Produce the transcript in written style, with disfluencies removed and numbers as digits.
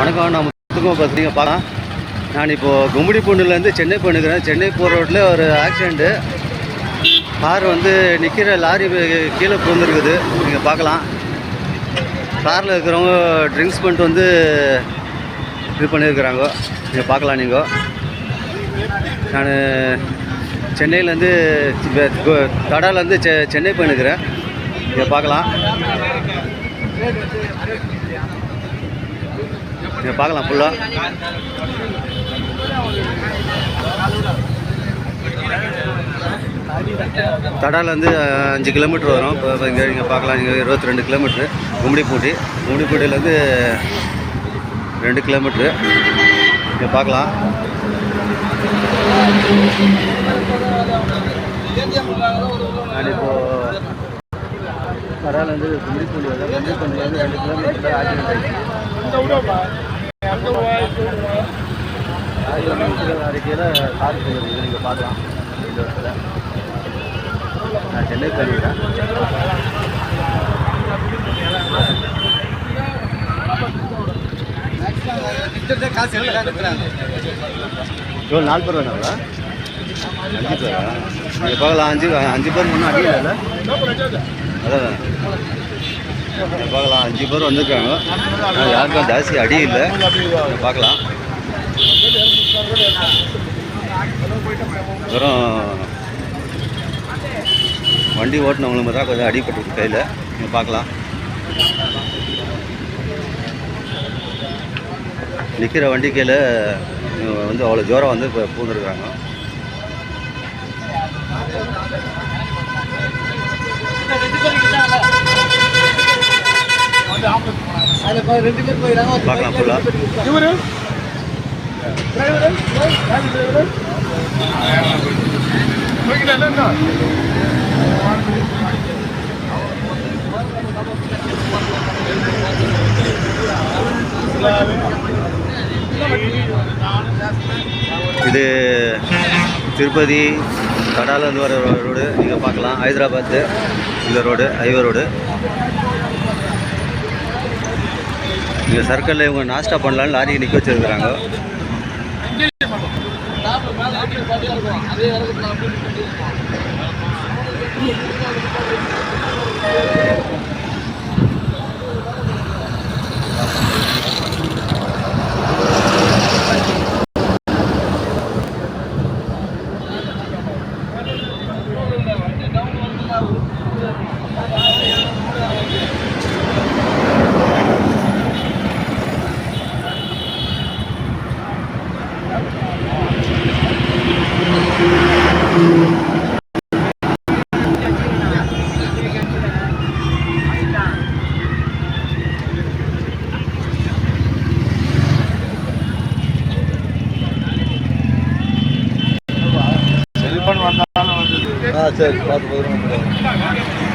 வணக்கம். நான் முத்துக்கும் பார்த்தீங்க பார்க்கலாம். நான் இப்போது கும்மிடிப்பூண்டிலேருந்து சென்னை போயிருக்கிறேன். சென்னை போகிற ரோட்டில் ஒரு ஆக்சிடெண்ட்டு. கார் வந்து நிற்கிற லாரி கீழே புகுந்துருக்குது. நீங்கள் பார்க்கலாம். காரில் இருக்கிறவங்க ட்ரிங்க்ஸ் பண்ணிட்டு வந்து இது பண்ணியிருக்கிறாங்க. நீங்கள் பார்க்கலாம். நீங்கள் நான் சென்னையிலேருந்து தடாலேருந்து சென்னை போயிருக்கிறேன். நீங்கள் பார்க்கலாம். நீங்கள் பார்க்கலாம் ஃபுல்லாக. தடாலேருந்து 5 கிலோமீட்டர் வரும். இப்போ இங்கே நீங்கள் பார்க்கலாம். நீங்கள் 22 கிலோமீட்ரு. கும்மிடிப்பூண்டிலேருந்து 2 கிலோமீட்ரு. நீங்கள் பார்க்கலாம். நான் இப்போது தடாலேருந்து கும்மிடிப்பூண்டிலேருந்து 2 கிலோமீட்டரில் ஆக்சிடென்ட் ஆகிடுச்சு. அறிக்கையில் கார் போகுது. நீங்கள் பார்க்கலாம். இந்த இடத்துல நான் சென்னை போயிருக்கிறேன். எவ்வளோ 4 பேர் வேணாங்களா? 5 பேரா? நீங்கள் பார்க்கலாம். 5 பேர் ஒன்றும் அடி இல்லை. அதான் பார்க்கலாம். 5 பேர் வந்திருக்காங்க. யாருக்கும் ஜாஸ்தி அடி இல்லை. பார்க்கலாம். வெறும் வண்டி ஓட்டினவங்களுக்கு தான் கொஞ்சம் அடிபட்டு கையில். நீங்கள் பார்க்கலாம். நிற்கிற வண்டி கையில் வந்து அவ்வளோ ஜோரம் வந்து இப்போ பூந்துருக்குறாங்க. பார்க்கலாம் ஃபுல்லாக. இது திருப்பதி தடாலேருந்து வர ரோடு. நீங்கள் பார்க்கலாம். ஹைதராபாத்து இந்த ரோடு ஹைவே ரோடு. இங்கே சர்க்கிளில் இவங்க நாஸ்டா பண்ணலான்னு லாரிக்கு நிற்க வச்சுருக்குறாங்க. சரி பார்த்து போகிறோம்.